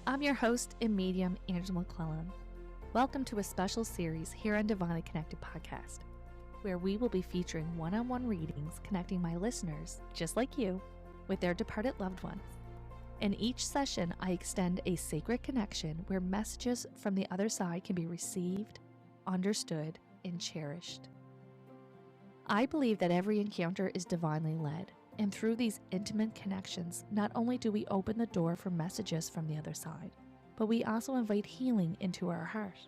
I'm your host and medium, Angela MacLellan. Welcome to a special series here on Divinely Connected Podcast, where we will be featuring one-on-one readings connecting my listeners, just like you, with their departed loved ones. In each session, I extend a sacred connection where messages from the other side can be received, understood, and cherished. I believe that every encounter is divinely led, and through these intimate connections, not only do we open the door for messages from the other side, but we also invite healing into our heart.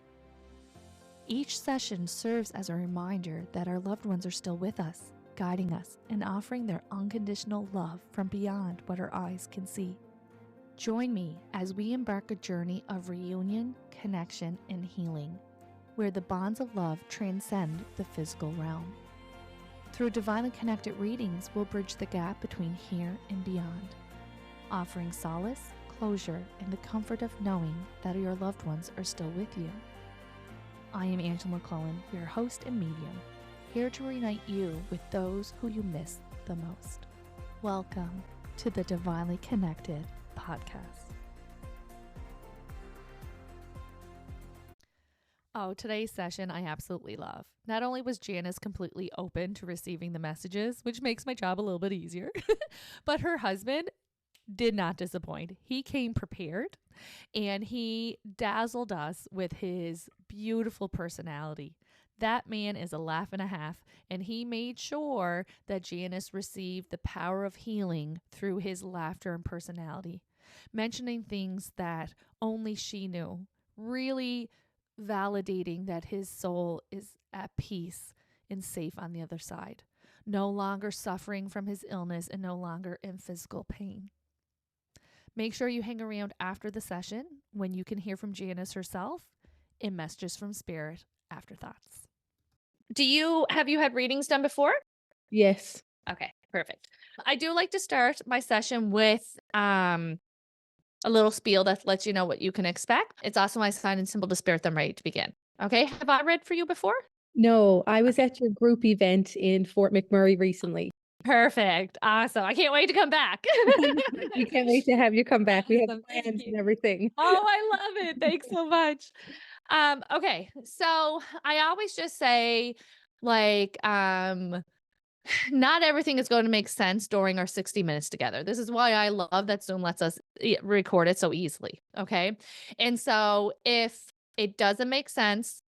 Each session serves as a reminder that our loved ones are still with us, guiding us, and offering their unconditional love from beyond what our eyes can see. Join me as we embark a journey of reunion, connection, and healing, where the bonds of love transcend the physical realm. Through divinely connected readings, we'll bridge the gap between here and beyond, offering solace, closure, and the comfort of knowing that your loved ones are still with you. I am Angela MacLellan, your host and medium, here to reunite you with those who you miss the most. Welcome to the Divinely Connected Podcast. Oh, today's session I absolutely love. Not only was Janice completely open to receiving the messages, which makes my job a little bit easier, but her husband did not disappoint. He came prepared and he dazzled us with his beautiful personality. That man is a laugh and a half, and he made sure that Janice received the power of healing through his laughter and personality, mentioning things that only she knew, really validating that his soul is at peace and safe on the other side, no longer suffering from his illness and no longer in physical pain. Make sure you hang around after the session when you can hear from Janice herself in Messages from Spirit Afterthoughts. Have you had readings done before? Yes. Okay, perfect. I do like to start my session with a little spiel that lets you know what you can expect. It's also my sign and symbol to spirit them ready to begin. Okay, have I read for you before? No, I was at your group event in Fort McMurray recently. Perfect. Awesome. I can't wait to come back. We can't wait to have you come back. We have Awesome. Thank plans you. and everything. Oh, I love it. Thanks so much. Okay. So I always just say, like, not everything is going to make sense during our 60 minutes together. This is why I love that Zoom lets us record it so easily. Okay. And so if it doesn't make sense,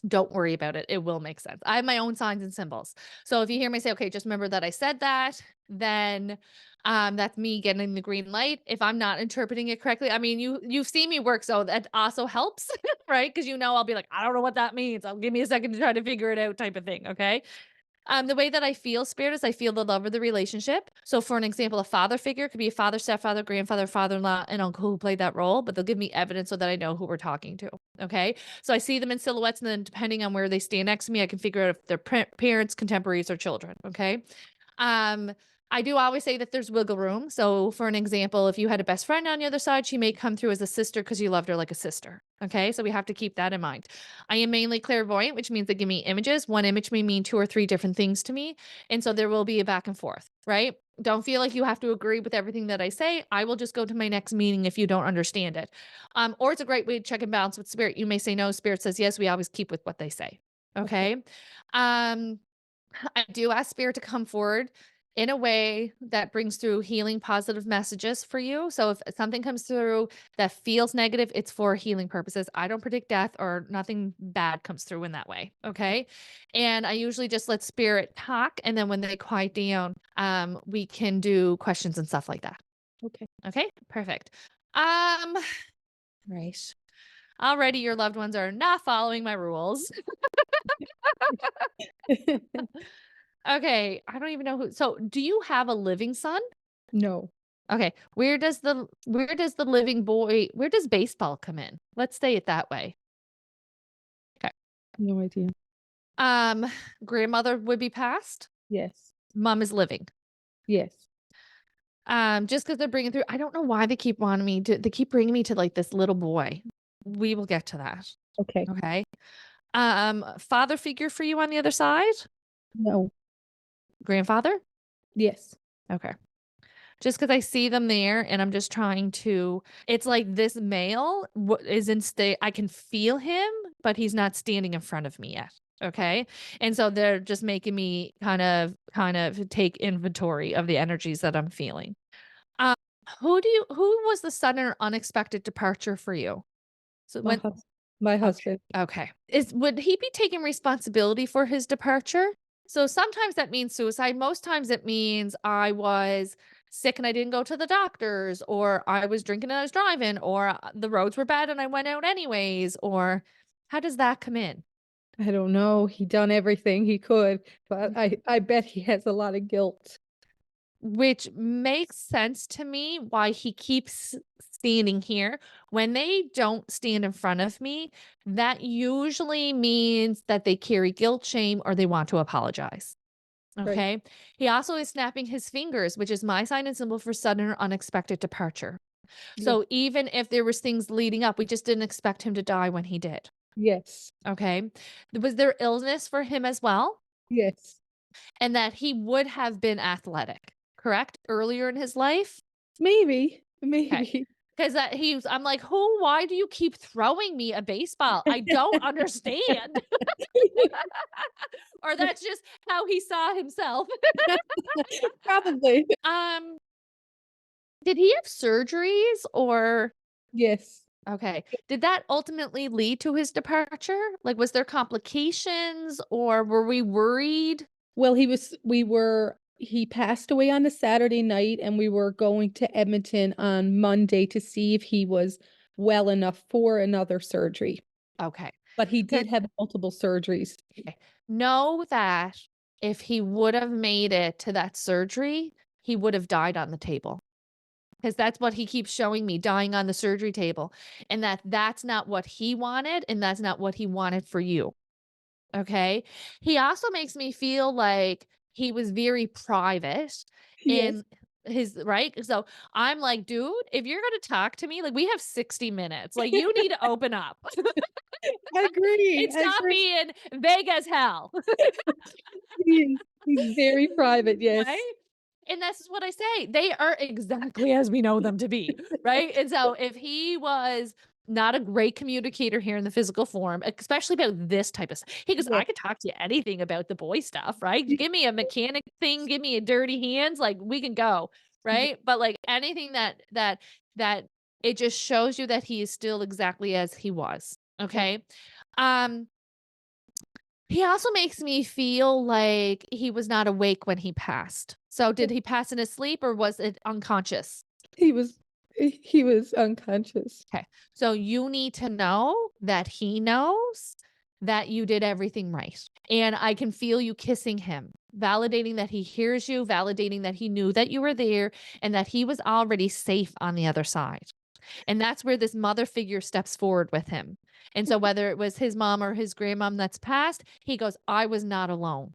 don't worry about it. It will make sense. I have my own signs and symbols. So if you hear me say, okay, just remember that I said that, then that's me getting the green light. If I'm not interpreting it correctly, I mean, you've seen me work, so that also helps, right? Because I'll be like, I don't know what that means. I'll give me a second to try to figure it out, type of thing. Okay. The way that I feel spirit is I feel the love of the relationship. So for an example, a father figure could be a father, stepfather, grandfather, father-in-law, and uncle who played that role, but they'll give me evidence so that I know who we're talking to. Okay. So I see them in silhouettes, and then depending on where they stand next to me, I can figure out if they're parents, contemporaries, or children. Okay. I do always say that there's wiggle room. So for an example, if you had a best friend on the other side, she may come through as a sister because you loved her like a sister. Okay. So we have to keep that in mind. I am mainly clairvoyant, which means they give me images. One image may mean 2 or 3 different things to me. And so there will be a back and forth, right? Don't feel like you have to agree with everything that I say. I will just go to my next meeting if you don't understand it. Or it's a great way to check and balance with spirit. You may say no, spirit says yes. We always keep with what they say. Okay. I do ask spirit to come forward in a way that brings through healing positive messages for you. So if something comes through that feels negative, it's for healing purposes. I don't predict death, or nothing bad comes through in that way. Okay. And I usually just let spirit talk. And then when they quiet down, we can do questions and stuff like that. Okay. Okay. Perfect. Right. Already your loved ones are not following my rules. Okay, I don't even know who. So, do you have a living son? No. Okay, where does the living boy, where does baseball come in? Let's say it that way. Okay. No idea. Grandmother would be passed. Yes. Mom is living. Yes. Just because they're bringing through, I don't know why they keep wanting me to. They keep bringing me to like this little boy. We will get to that. Okay. Okay. Father figure for you on the other side. No. Grandfather. Yes. Okay. just because I see them there and I'm just trying to it's like this male isn't I can feel him, but he's not standing in front of me yet. Okay. And so they're just making me kind of take inventory of the energies that I'm feeling. Um, who was the sudden or unexpected departure for you? So My when hus my Okay. husband. Okay. Would he be taking responsibility for his departure? So sometimes that means suicide. Most times it means I was sick and I didn't go to the doctors, or I was drinking and I was driving, or the roads were bad and I went out anyways, or how does that come in? I don't know, he done everything he could, but I bet he has a lot of guilt. Which makes sense to me why he keeps standing here. When they don't stand in front of me, that usually means that they carry guilt, shame, or they want to apologize. Right. Okay. He also is snapping his fingers, which is my sign and symbol for sudden or unexpected departure. Yeah. So even if there was things leading up, we just didn't expect him to die when he did. Yes. Okay. Was there illness for him as well? Yes. And that he would have been athletic, correct? Earlier in his life? Maybe, Okay. maybe. Because that I'm like, why do you keep throwing me a baseball? I don't understand. Or that's just how he saw himself. Probably. Um, did he have surgeries or Yes. okay. Did that ultimately lead to his departure? Like, was there complications or were we worried? Well, he passed away on a Saturday night, and we were going to Edmonton on Monday to see if he was well enough for another surgery. Okay. But he 'Cause did have multiple surgeries. okay. Know that if he would have made it to that surgery, he would have died on the table. Because that's what he keeps showing me, dying on the surgery table. And that's not what he wanted, and that's not what he wanted for you. Okay. He also makes me feel like he was very private Yes. in his right. So I'm like, dude, if you're going to talk to me, like we have 60 minutes, like you need to open up I agree, and I stop agree. being vague as hell. He's very private, yes. Right? And that's what I say. They are exactly as we know them to be, right? And so if he was not a great communicator here in the physical form, especially about this type of stuff, he goes, Yes. I could talk to you anything about the boy stuff, right? Give me a mechanic thing, give me a dirty hands, like we can go, Ye right? But like anything that it just shows you that he is still exactly as he was. Okay. Um, he also makes me feel like he was not awake when he passed. So did he pass in his sleep or was it unconscious? he was he was unconscious. Okay. So you need to know that he knows that you did everything right. And I can feel you kissing him, validating that he hears you, validating that he knew that you were there and that he was already safe on the other side. And that's where this mother figure steps forward with him. And so whether it was his mom or his grandmom that's passed, he goes, I was not alone.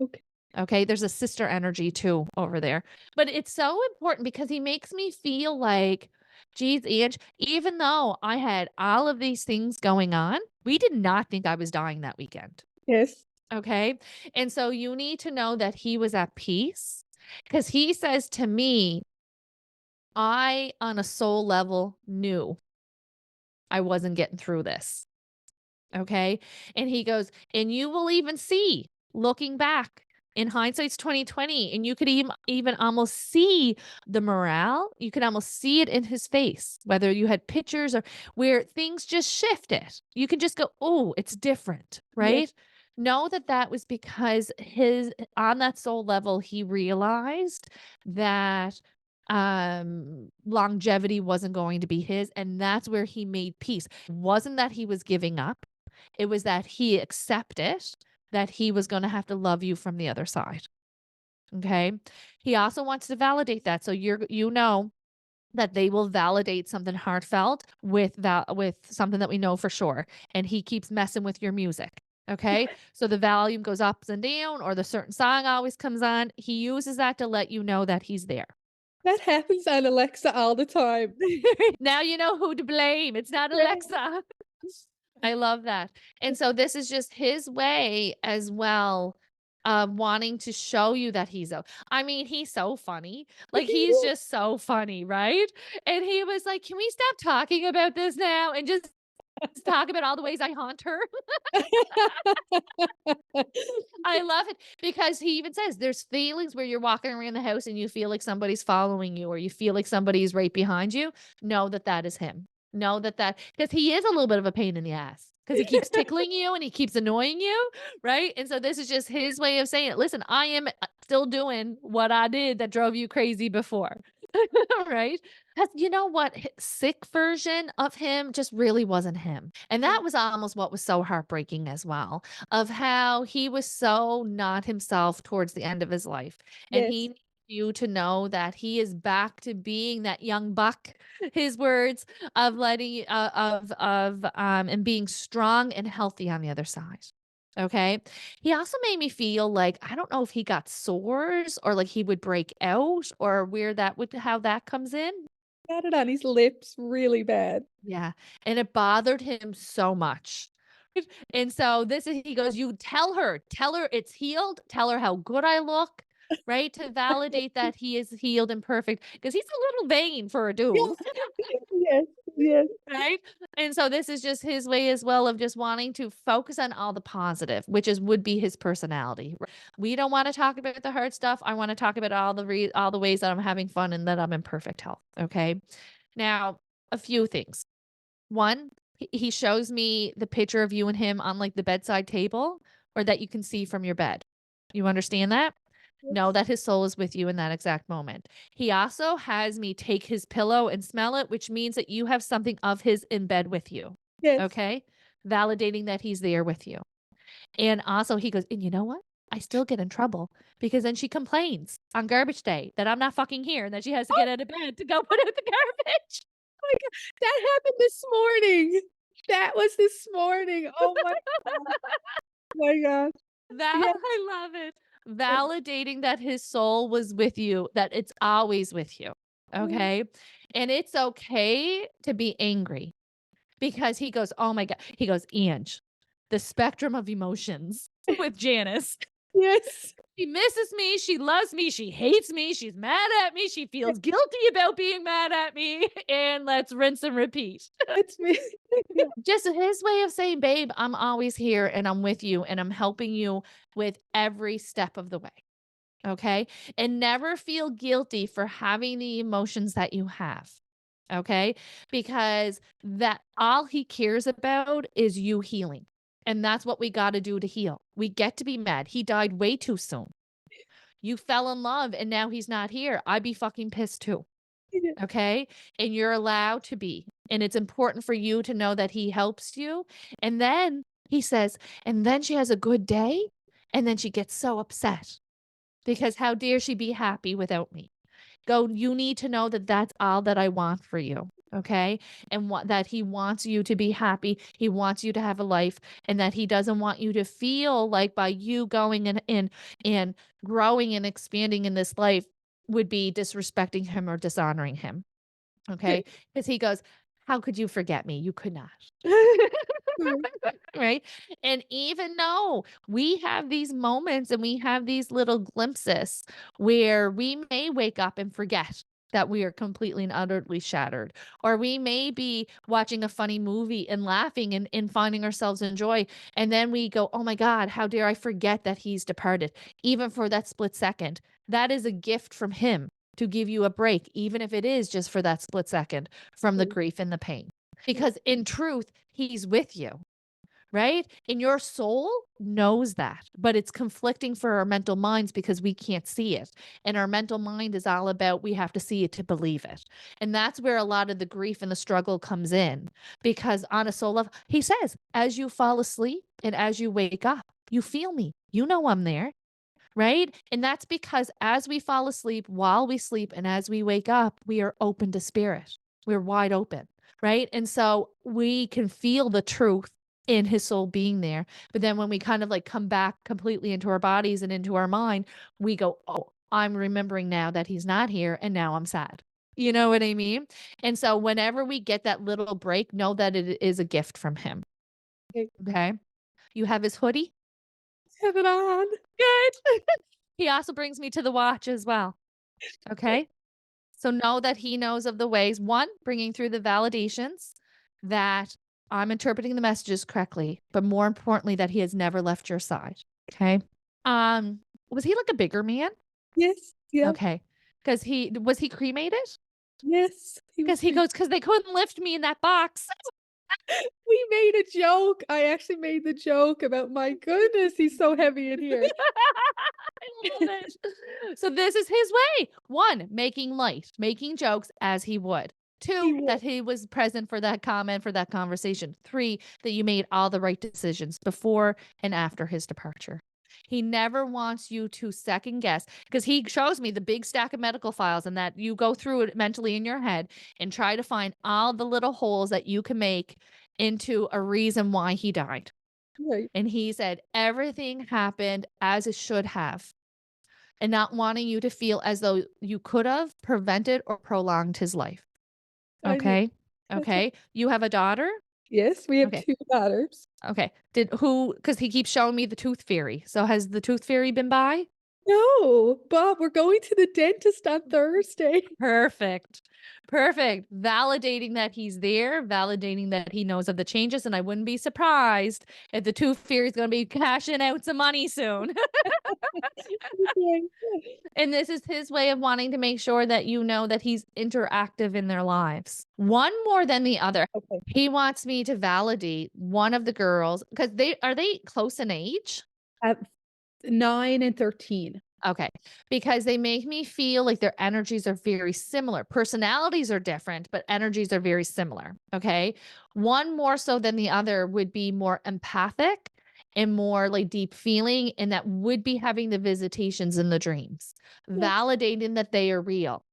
Okay. Okay. There's a sister energy too over there. But it's so important because he makes me feel like, geez, Ange, even though I had all of these things going on, we did not think I was dying that weekend. Yes. Okay. And so you need to know that he was at peace because he says to me, I, on a soul level, knew I wasn't getting through this. Okay. And he goes, and you will even see looking back in hindsight's 2020, and you could even almost see the morale. You could almost see it in his face, whether you had pictures or where things just shifted. You can just go, oh, it's different, Yes. right? Know that that was because his on that soul level, he realized that longevity wasn't going to be his, and that's where he made peace. It wasn't that he was giving up, it was that he accepted that he was going to have to love you from the other side. Okay. He also wants to validate that. So you know that they will validate something heartfelt with something that we know for sure. And he keeps messing with your music. Okay. So the volume goes up and down, or the certain song always comes on. He uses that to let you know that he's there. That happens on Alexa all the time. Now you know who to blame. It's not Yeah. Alexa. I love that. And so this is just his way as well wanting to show you that I mean, he's so funny. Like, he's just so funny, right? And he was like, "Can we stop talking about this now and just talk about all the ways I haunt her?" I love it because he even says there's feelings where you're walking around the house and you feel like somebody's following you or you feel like somebody's right behind you. Know that that is him. Know that because he is a little bit of a pain in the ass because he keeps tickling you and he keeps annoying you, right? And so this is just his way of saying it. Listen, I am still doing what I did that drove you crazy before. Right? 'Cause you know what? Sick version of him just really wasn't him. And that was almost what was so heartbreaking as well, of how he was so not himself towards the end of his life. And he Yes, needs you to know that he is back to being that young buck, his words of letting and being strong and healthy on the other side. Okay. He also made me feel like I don't know if he got sores or like he would break out or where that would how that comes in. got it on his lips really bad. Yeah, and it bothered him so much. And so this is he goes, "You tell her it's healed, tell her how good I look," right? To validate that he is healed and perfect because he's a little vain for a Yeah. dude. Yes, yes, Right? And so this is just his way as well of just wanting to focus on all the positive, which is would be his personality. We don't want to talk about the hard stuff. I want to talk about all the ways that I'm having fun and that I'm in perfect health. Okay. Now, a few things. One, he shows me the picture of you and him on like the bedside table or that you can see from your bed. You understand that? Know yes, that his soul is with you in that exact moment. He also has me take his pillow and smell it, which means that you have something of his in bed with you. yes. Okay? Validating that he's there with you. And also he goes, and you know what? I still get in trouble because then she complains on garbage day that I'm not fucking here and that she has to Oh get out of bed to go put out the garbage. my god, that happened this morning. That was this morning. Oh my gosh. That Yeah, I love it. it Validating that his soul was with you, that it's always with you, was okay? And it's okay to be angry because he goes, "Oh my god." He goes, "Ange, the spectrum of emotions with Janice. yes. She misses me, she loves me, she hates me, she's mad at me, she feels guilty about being mad at me, and let's rinse and repeat." It's me. Yeah, Just his way of saying, "Babe, I'm always here and I'm with you and I'm helping you with every step of the way." Okay. And never feel guilty for having the emotions that you have. Okay. Because that all he cares about is you healing. And that's what we got to do to heal. We get to be mad. He died way too soon. You fell in love and now he's not here. I'd be fucking pissed too. yeah, Okay. And you're allowed to be. And it's important for you to know that he helps you. And then he says, and then she has a good day. And then she gets so upset because how dare she be happy without me? Go, you need to know that that's all that I want for you. Okay. And what that he wants you to be happy. He wants you to have a life and that he doesn't want you to feel like by you going and growing and expanding in this life would be disrespecting him or dishonoring him. yeah. Okay. Because he goes, how could you forget me? You could not. Mm, Right? And even though we have these moments and we have these little glimpses where we may wake up and forget that we are completely and utterly shattered, or we may be watching a funny movie and laughing and finding ourselves in joy. And then we go, oh my God, how dare I forget that he's departed, even for that split second. That is a gift from him to give you a break, even if it is just for that split second from the mm, grief and the pain. mm. Because in truth, he's with you, right? And your soul knows that, but it's conflicting for our mental minds because we can't see it. And our mental mind is all about we have to see it to believe it. And that's where a lot of the grief and the struggle comes in because on a soul level, he says, as you fall asleep and as you wake up, you feel me. You know I'm there. Right. And that's because as we fall asleep, while we sleep, and as we wake up, we are open to spirit. We're wide open. Right. And so we can feel the truth in his soul being there. But then when we kind of like come back completely into our bodies and into our mind, we go, oh, I'm remembering now that he's not here. And now I'm sad. You know what I mean? And so whenever we get that little break, know that it is a gift from him. Okay. Okay. You have his hoodie. Have it on. Good. He also brings me to the watch as well. Okay. So know that he knows of the ways, one, bringing through the validations that I'm interpreting the messages correctly, but more importantly, that he has never left your side. Okay. Um, was he like a bigger man? Yes. Yep. Okay. Because was he cremated? Yes. He was Because he cre goes, because they couldn't lift me in that box. We made a joke. I actually made the joke about, "My goodness, he's so heavy in here." I love it. So this is his way. One, making light, making jokes as he would. He Two, would. that he was present for that comment, for that conversation. Three, that you made all the right decisions before and after his departure. He never wants you to second guess because he shows me the big stack of medical files and that you go through it mentally in your head and try to find all the little holes that you can make into a reason why he died. Right. And he said everything happened as it should have, and not wanting you to feel as though you could have prevented or prolonged his life. I think Okay. that's a Okay. You have a daughter? Yes, we have Okay. 2 daughters. Okay. Because he keeps showing me the tooth fairy. So has the tooth fairy been by? No, Bob, we're going to the dentist on Thursday. Perfect. Perfect. Validating that he's there, validating that he knows of the changes. And I wouldn't be surprised if the tooth fairy is going to be cashing out some money soon. Okay. And this is his way of wanting to make sure that you know that he's interactive in their lives. One more than the other. Okay. He wants me to validate one of the girls because they close in age? At 9 and 13. Okay. Because they make me feel like their energies are very similar. Personalities are different, but energies are very similar. Okay. One more so than the other would be more empathic and more like deep feeling, and that would be having the visitations in the dreams, Yes, validating that they are real.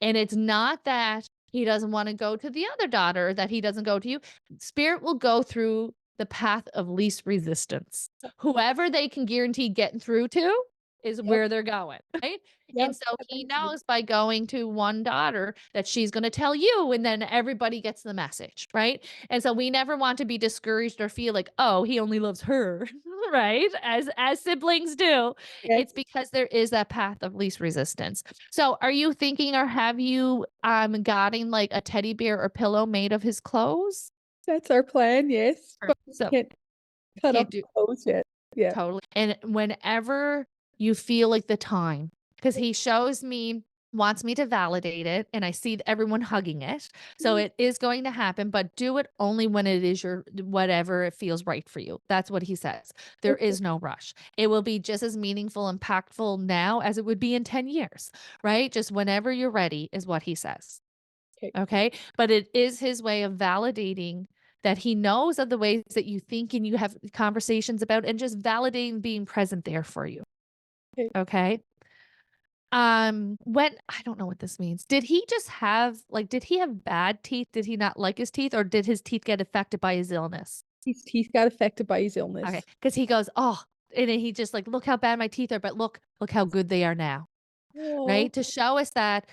And it's not that he doesn't want to go to the other daughter, that he doesn't go to you. Spirit will go through the path of least resistance. Whoever they can guarantee getting through to is yep, where they're going, right? And yep, so he eventually. knows by going to one daughter that she's going to tell you, and then everybody gets the message, right? And so we never want to be discouraged or feel like, oh, he only loves her, right? As siblings do. It's Yes, because there is that path of least resistance. So are you thinking or have you gotten like a teddy bear or pillow made of his clothes? that's our plan, yes, but we So can't cut off can't the do clothes yet. Yeah. totally. And whenever you feel like the time, because he shows me, wants me to validate it, and I see everyone hugging it. So Mhm. it is going to happen, but do it only when it is your whatever it feels right for you. That's what he says. There Okay, is no rush. It will be just as meaningful, impactful now as it would be in 10 years, right? Just whenever you're ready is what he says. okay, Okay. But it is his way of validating that he knows of the ways that you think and you have conversations about, and just validating being present there for you. okay. Okay. When I don't know what this means. Did he just have like, did he have bad teeth? Did he not like his teeth, or did his teeth get affected by his illness? His teeth got affected by his Okay. illness. Because he goes, oh, and then he just like, look how bad my teeth are, but look how good they are now. Oh, Right? To show us that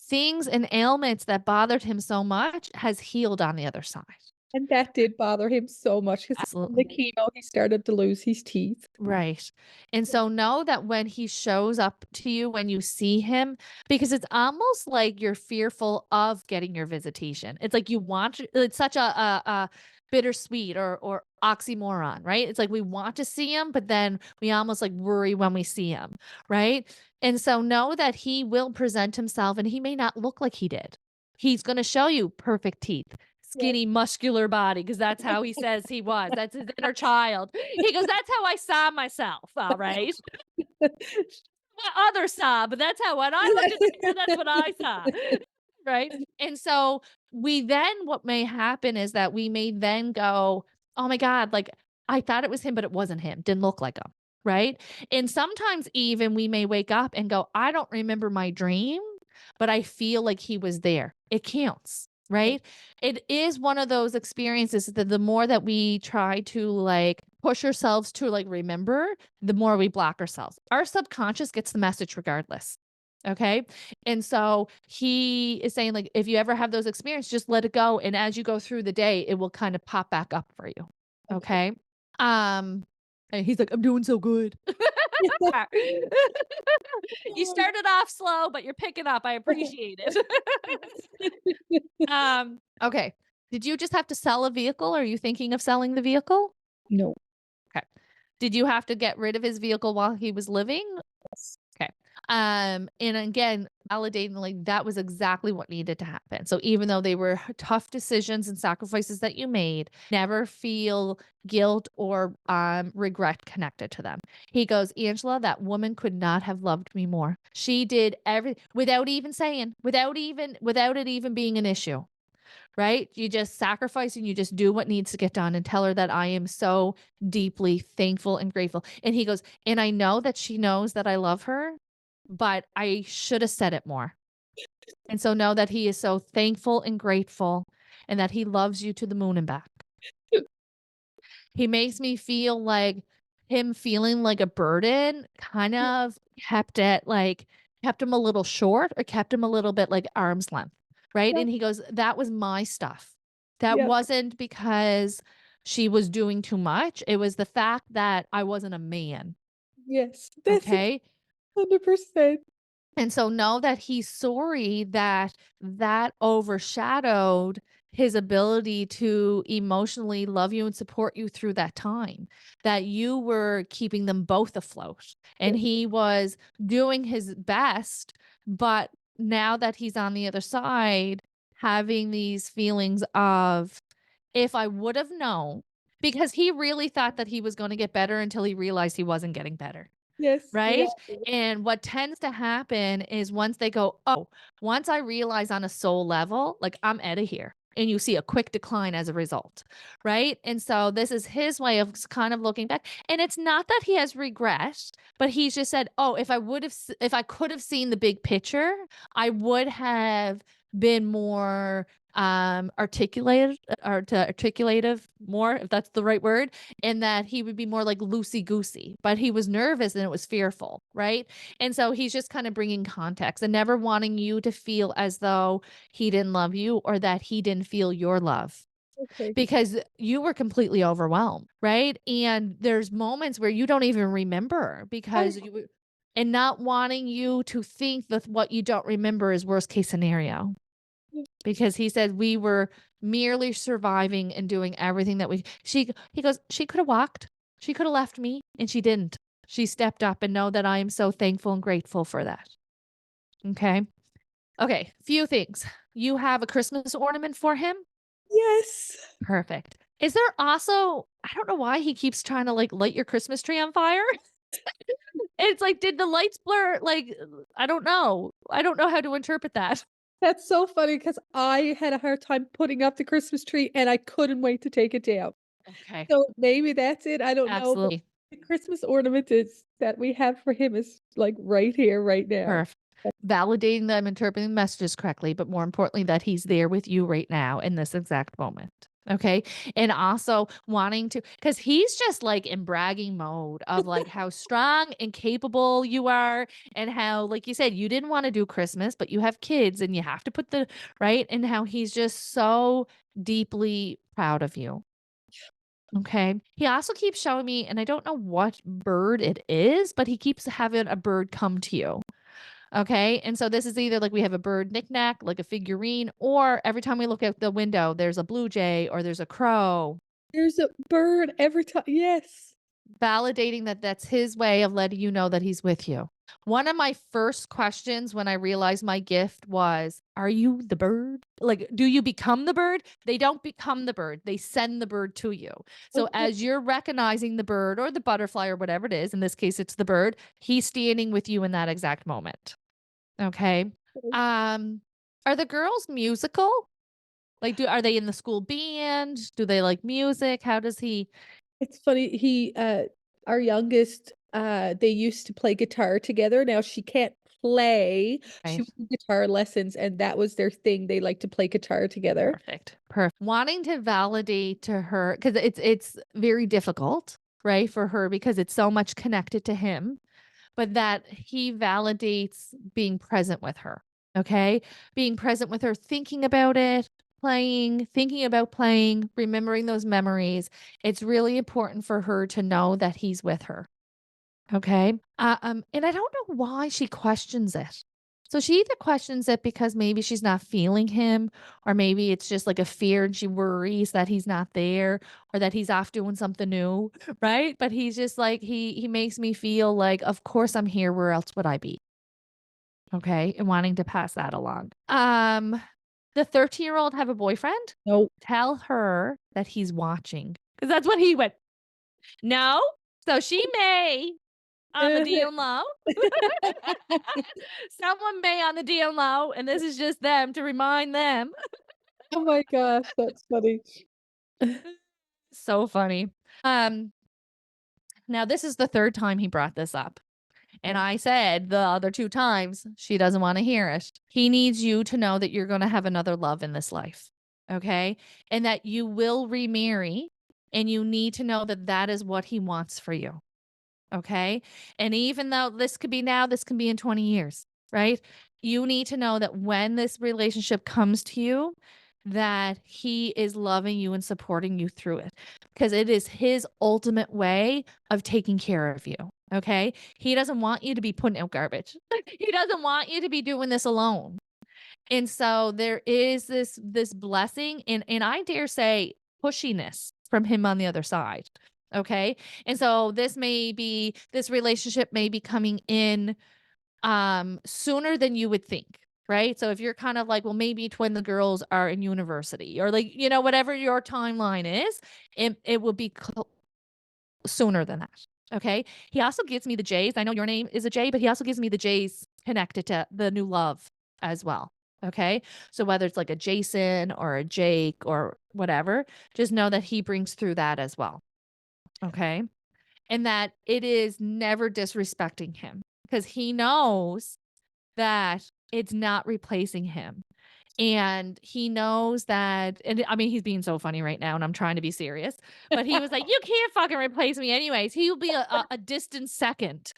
things and ailments that bothered him so much has healed on the other side. and that did bother him so much 'cause from the Absolutely. chemo, he started to lose his teeth. Right. And so know that when he shows up to you, when you see him, because it's almost like you're fearful of getting your visitation. It's like you want to, it's such a bittersweet or oxymoron, right? It's like we want to see him, but then we almost like worry when we see him, right? And so know that he will present himself, and he may not look like he did. He's going to show you perfect teeth, Yes. skinny, muscular body, because that's how he says he was. That's his inner child. He goes, "That's how I saw myself." All right. What others saw, but that's how when I looked in the mirror, that's what I saw. Right. And so what may happen is that we may then go, oh my God, like I thought it was him, but it wasn't him. Didn't look like him. Right. And sometimes even we may wake up and go, I don't remember my dream, but I feel like he was there. It counts. Right. It is one of those experiences that the more that we try to like push ourselves to like remember, the more we block ourselves. Our subconscious gets the message regardless. Okay. And so he is saying, like, if you ever have those experiences, just let it go. And as you go through the day, it will kind of pop back up for you. Okay. Okay. Um, And he's like, "I'm doing so good." You started off slow, but you're picking up. I appreciate it. Okay. Did you just have to sell a vehicle? Are you thinking of selling the vehicle? No. Okay. Did you have to get rid of his vehicle while he was living? Yes. Okay. And again, validating like that was exactly what needed to happen. So even though they were tough decisions and sacrifices that you made, never feel guilt or regret connected to them. He goes, Angela, that woman could not have loved me more. She did everything without even saying, without it even being an issue. Right? You just sacrifice and you just do what needs to get done and tell her that I am so deeply thankful and grateful. And he goes, and I know that she knows that I love her, but I should have said it more. And so know that he is so thankful and grateful and that he loves you to the moon and back. He makes me feel like him feeling like a burden kind of kept him a little short or kept him a little bit like arm's length, right? Yep. And he goes, "That was my stuff. That Yep. wasn't because she was doing too much. It was the fact that I wasn't a man." Yes. That's Okay? 100%. And so know that he's sorry that that overshadowed his ability to emotionally love you and support you through that time, that you were keeping them both afloat. And Yes. he was doing his best, but now that he's on the other side, having these feelings of, if I would have known, because he really thought that he was going to get better until he realized he wasn't getting better. Yes. Right? Exactly. And what tends to happen is once they go, "Oh, once I realize on a soul level, like, I'm outta here," and you see a quick decline as a result, right? And so this is his way of kind of looking back, and it's not that he has regret, but he's just said, "Oh, if I could have seen the big picture, I would have been more, articulated or to articulative more, if that's the right word, and that he would be more like loosey goosey, but he was nervous and it was fearful, right? And so he's just kind of bringing context and never wanting you to feel as though he didn't love you or that he didn't feel your love Okay. because you were completely overwhelmed, right? And there's moments where you don't even remember I because you were, and not wanting you to think that what you don't remember is worst case scenario because he said we were merely surviving and doing everything that he goes, "She could have walked. She could have left me, and she didn't. She stepped up and know that I am so thankful and grateful for that." Okay. Okay, few things. You have a Christmas ornament for him? Yes. Perfect. Is there also, I don't know why he keeps trying to like light your Christmas tree on fire? It's like, did the lights blur? Like, I don't know. I don't know how to interpret that. That's so funny because I had a hard time putting up the Christmas tree, and I couldn't wait to take it down. Okay. So maybe that's it, I don't know, but Absolutely. the Christmas ornament is that we have for him is, like, right here, right now. Perfect. Validating them, interpreting the messages correctly, but more importantly, that he's there with you right now in this exact moment. Okay. And also wanting to, because he's just like in bragging mode of like how strong and capable you are, and how, like you said, you didn't want to do Christmas, but you have kids and you have to put the right, and how he's just so deeply proud of you. Okay. He also keeps showing me, and I don't know what bird it is, but he keeps having a bird come to you. Okay. And so this is either like we have a bird knickknack, like a figurine, or every time we look out the window, there's a blue jay or there's a crow, There's a bird every time. Yes. validating that that's his way of letting you know that he's with you. One of my first questions when I realized my gift was, "Are you the bird? Like, do you become the bird?" They don't become the bird, they send the bird to you. So Okay. as you're recognizing the bird or the butterfly or whatever it is, in this case, it's the bird, he's standing with you in that exact moment. Okay. Um, are the girls musical? Like, are they in the school band? Do they like music? How does he? It's funny, our youngest, they used to play guitar together, now she can't play, she Right. was in guitar lessons, and that was their thing, they like to play guitar together. Perfect. Perfect. Wanting to validate to her because it's very difficult, right, for her because it's so much connected to him, but that he validates being present with her. Okay, being present with her, thinking about it, playing, thinking about playing, remembering those memories, it's really important for her to know that he's with her. Okay. And I don't know why she questions it. So she either questions it because maybe she's not feeling him, or maybe it's just like a fear and she worries that he's not there or that he's off doing something new, right? But he's just like he makes me feel like, of course I'm here. Where else would I be? Okay, and wanting to pass that along. The 13-year-old have a boyfriend? Nope. Tell her that he's watching, because that's what he went. No, so she may on the DL. Someone may on the DL, and this is just them to remind them. Oh my gosh, that's funny. So funny. Um, Now this is the 3rd time he brought this up. And Okay. I said the other 2 times, she doesn't wanna hear it. He needs you to know that you're gonna have another love in this life, okay? And that you will remarry, and you need to know that that is what he wants for you. Okay. And even though this could be now, this can be in 20 years, right? You need to know that when this relationship comes to you, that he is loving you and supporting you through it, because it is his ultimate way of taking care of you. Okay. He doesn't want you to be putting out garbage. He doesn't want you to be doing this alone. And so there is this blessing and I dare say pushiness from him on the other side. Okay? And so this relationship may be coming in sooner than you would think. Right. So if you're kind of like, well, maybe when the girls are in university or like, whatever your timeline is, it will be sooner than that. Okay. He also gives me the J's. I know your name is a J, but he also gives me the J's connected to the new love as well. Okay. So whether it's like a Jason or a Jake or whatever, just know that he brings through that as well. Okay. And that it is never disrespecting him because he knows that it's not replacing him. And he knows that, and I mean, he's being so funny right now, and I'm trying to be serious. But he was like, "You can't fucking replace me, anyways. He will be a distant second."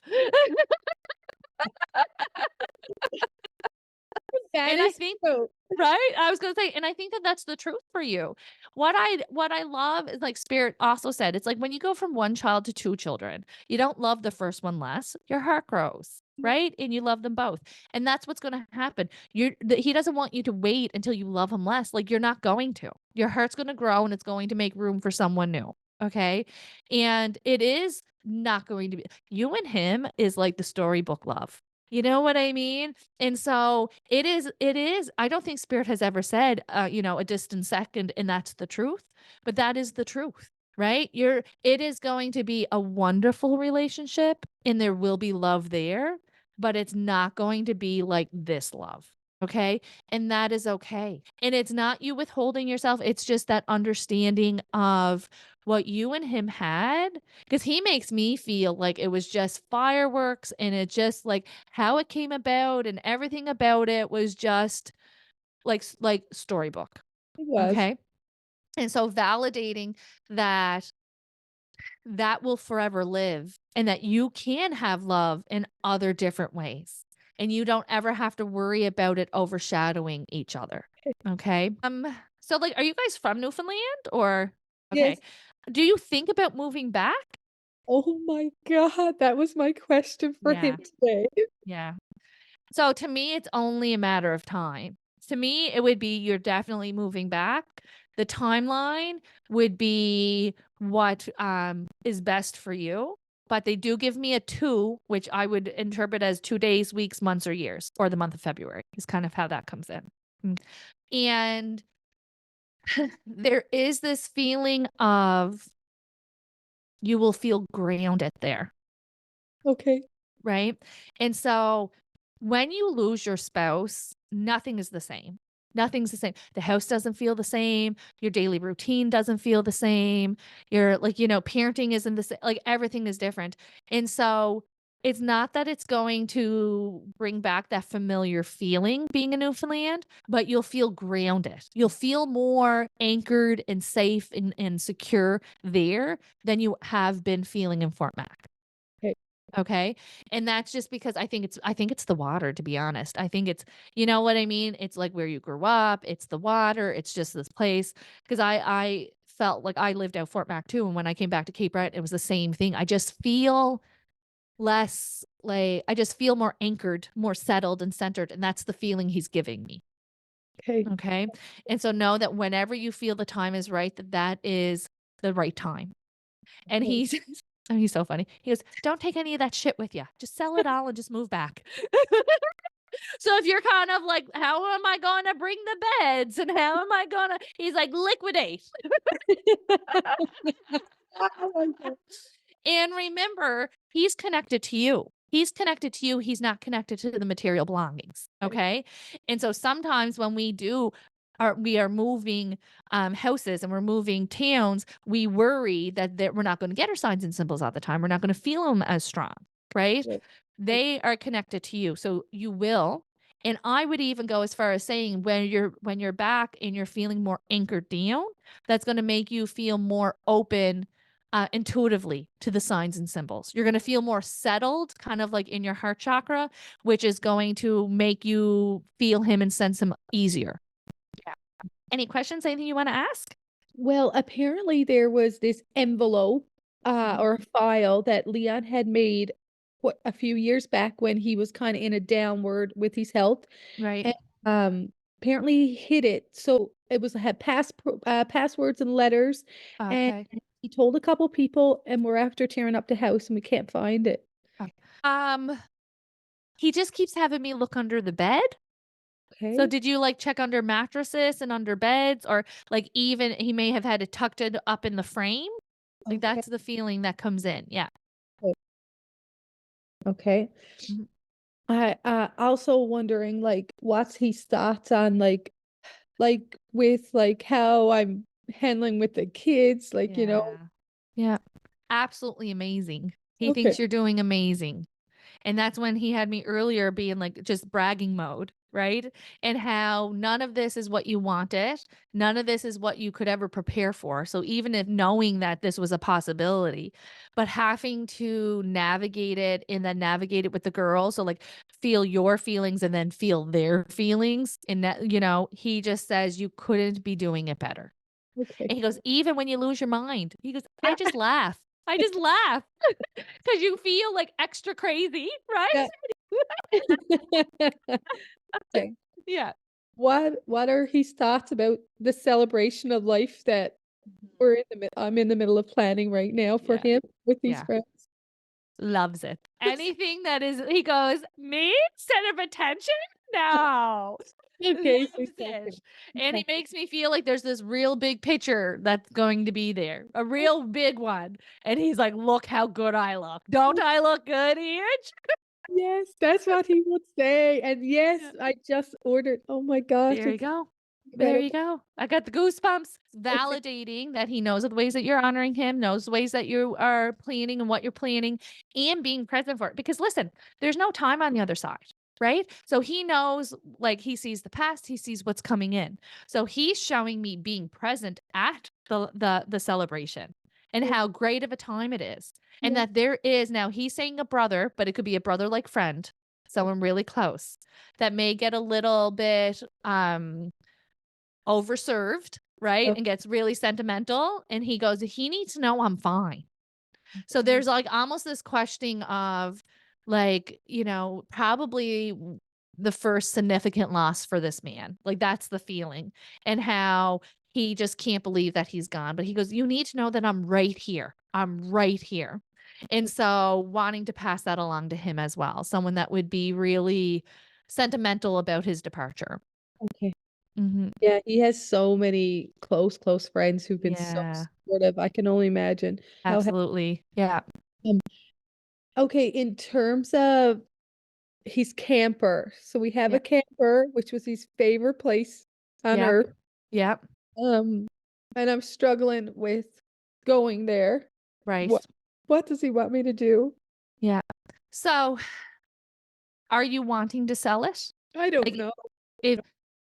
That And I is think true. right? I was gonna say, and I think that that's the truth for you. What I love is like Spirit also said, it's like when you go from 1 child to 2 children, you don't love the first one less, your heart grows, right? And you love them both. And that's what's gonna happen. He doesn't want you to wait until you love him less. Like you're not going to. Your heart's gonna grow and it's going to make room for someone new. Okay. And it is not going to be you and him is like the storybook love. You know what I mean? And so it is I don't think Spirit has ever said, a distant second, and that's the truth, but that is the truth, right? It is going to be a wonderful relationship, and there will be love there, but it's not going to be like this love, okay? And that is okay. And it's not you withholding yourself, it's just that understanding of what you and him had, because he makes me feel like it was just fireworks, and it just like how it came about and everything about it was just like storybook. It was. Okay. And so validating that that will forever live and that you can have love in other different ways. And you don't ever have to worry about it overshadowing each other. Okay. So like are you guys from Newfoundland or okay. Yes. Do you think about moving back? Oh my god, that was my question for Yeah. him today. Yeah. So to me, it's only a matter of time. To me, it would be you're definitely moving back. The timeline would be what is best for you. But they do give me a 2, which I would interpret as 2 days, weeks, months, or years, or the month of February is kind of how that comes in. And there is this feeling of you will feel grounded there. Okay. Right? And so when you lose your spouse, nothing is the same. Nothing's the same. The house doesn't feel the same. Your daily routine doesn't feel the same. Your like, parenting isn't the same. Like everything is different. And so it's not that it's going to bring back that familiar feeling being in Newfoundland, but you'll feel grounded. You'll feel more anchored and safe and secure there than you have been feeling in Fort Mac. Okay. Okay. And that's just because I think it's the water, to be honest. I think it's, you know what I mean? It's like where you grew up, it's the water, it's just this place. Because I felt like I lived out Fort Mac too. And when I came back to Cape Breton, it was the same thing. I just feel less like I just feel more anchored, more settled and centered. And that's the feeling he's giving me. Okay. Okay. And so know that whenever you feel the time is right, that that is the right time. And Okay. he's oh, he's so funny. He goes, "Don't take any of that shit with you. Just sell it all and just move back." So if you're kind of like, "How am I gonna bring the beds and how am I gonna" he's like, "Liquidate." Oh my God. And remember, he's connected to you. He's connected to you. He's not connected to the material belongings. Okay. Okay. And so sometimes when we are moving houses and we're moving towns, we worry that we're not going to get our signs and symbols all the time. We're not going to feel them as strong, right? Right. They are connected to you. So you will. And I would even go as far as saying when you're back and you're feeling more anchored down, that's going to make you feel more open intuitively to the signs and symbols. You're going to feel more settled, kind of like in your heart chakra, which is going to make you feel him and sense him easier. Yeah. Any questions? Anything you want to ask? Well, apparently there was this envelope Mhm. or a file that Leon had made a few years back when he was kind of in a downward with his health. Right. And apparently he hid it. So it was had passwords and letters. And Okay. he told a couple people, and we're after tearing up the house and we can't find it. Okay. He just keeps having me look under the bed. So Okay. did you like check under mattresses and under beds or like even he may have had it tucked in up in the frame? Like Okay. that's the feeling that comes in. Yeah. Okay. Mhm. I also wondering like what's his thoughts on like with like how I'm handling with the kids, like, Yeah. Yeah. Absolutely amazing. He okay. thinks you're doing amazing. And that's when he had me earlier being like just bragging mode, right? And how none of this is what you wanted. None of this is what you could ever prepare for. So even if knowing that this was a possibility, but having to navigate it and then navigate it with the girls. So like feel your feelings and then feel their feelings. And that, he just says you couldn't be doing it better. Okay. And he goes, even when you lose your mind, he goes, I just laugh. I just laugh because you feel like extra crazy, right? Yeah. Okay. Yeah. What are his thoughts about the celebration of life that Mhm. I'm in the middle of planning right now for Yeah. him with these Yeah. friends? Loves it. Anything that is he goes, "Me? Center of attention? No." Okay, so Loves he's it. talking. And he Okay. makes me feel like there's this real big picture that's going to be there, a real big one. And he's like, "Look how good I look. Don't I look good, Ian?" Yes, that's what he would say. And yes, Yeah. I just ordered. Oh my gosh, There you it's go. There better. you go. I got the goosebumps validating that he knows the ways that you're honoring him, knows the ways that you are planning and what you're planning and being present for it. Because listen, there's no time on the other side, right? So he knows, like he sees the past, he sees what's coming in. So he's showing me being present at the celebration and Yeah, how great of a time it is. And yeah, that there is now he's saying a brother, but it could be a brother like friend, someone really close that may get a little bit overserved, right? oh, And gets really sentimental. And he goes, he needs to know I'm fine. So okay, there's like almost this questioning of like, probably the first significant loss for this man. Like that's the feeling and how he just can't believe that he's gone. But he goes, you need to know that I'm right here. I'm right here. And so wanting to pass that along to him as well, someone that would be really sentimental about his departure. okay. Mhm. Yeah, he has so many close friends who've been so Yeah, supportive. I can only imagine how absolutely. Yeah. um, okay, in terms of his camper. So we have a Yep. camper, which was his favorite place on Yep. earth. Yep. Um, and I'm struggling with going there. Right. What what does he want me to do? Yeah. So, are you wanting to sell it? I don't Like, know. if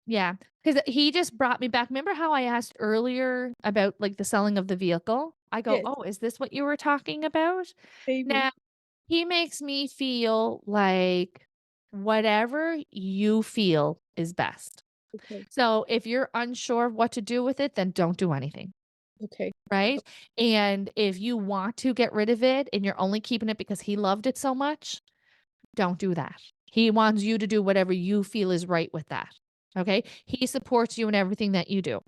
yeah, because he just brought me back. Remember how I asked earlier about, like, the selling of the vehicle? I go, Yes, "Oh, is this what you were talking about?" Now maybe. He makes me feel like whatever you feel is best. Okay. So if you're unsure of what to do with it, then don't do anything, Okay. right? And if you want to get rid of it and you're only keeping it because he loved it so much, don't do that. He wants you to do whatever you feel is right with that. Okay? He supports you in everything that you do.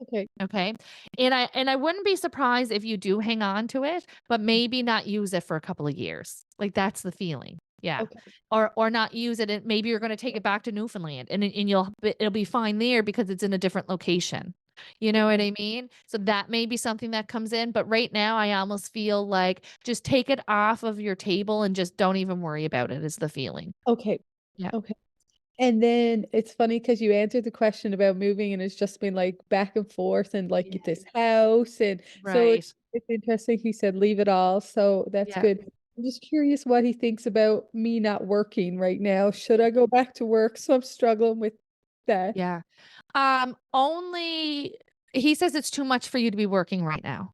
Okay. Okay. And I wouldn't be surprised if you do hang on to it, but maybe not use it for a couple of years. Like that's the feeling. Yeah. Okay. Or not use it and maybe you're going to take it back to Newfoundland and it'll be fine there because it's in a different location. You know what Okay. I mean? So that may be something that comes in, but right now I almost feel like just take it off of your table and just don't even worry about it is the feeling. Okay. Yeah. Okay. And then it's funny because you answered the question about moving and it's just been like back and forth and like Yeah. this house. And so Right. it's interesting. He said, leave it all. So that's Yeah. good. I'm just curious what he thinks about me not working right now. Should I go back to work? So I'm struggling with that. Yeah. Only he says it's too much for you to be working right now.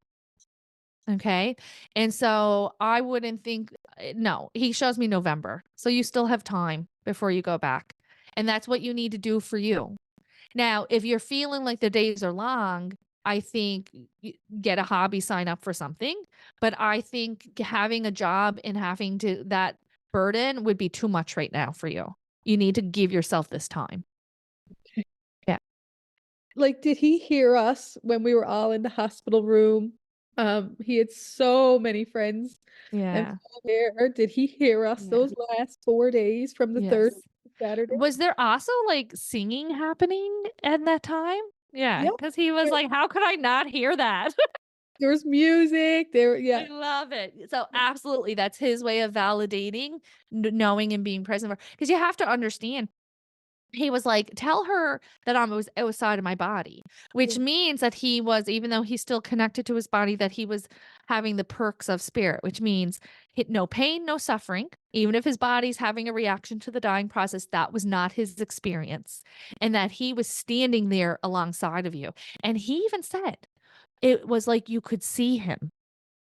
Okay. And so I wouldn't think, no, he shows me November. So you still have time before you go back. And that's what you need to do for you. Now, if you're feeling like the days are long, I think get a hobby, sign up for something. But I think having a job and having to that burden would be too much right now for you. You need to give yourself this time. Yeah. Like, did he hear us when we were all in the hospital room? He had so many friends and Yeah. family there. Did he hear us Yeah. those last 4 days from the third Yes. to Saturday? Was there also, like, singing happening at that time? Yeah, Yep. because he was There, like, "How could I not hear that?" there was music. There, I yeah. love it. So, absolutely, that's his way of validating, knowing and being present for. Because you have to understand he was like, "Tell her that I'm was outside of my body," Yeah. which means that he was even though he's still connected to his body, that he was having the perks of spirit, which means no pain, no suffering. Even if his body's having a reaction to the dying process, that was not his experience, and that he was standing there alongside of you. And he even said it was like you could see him.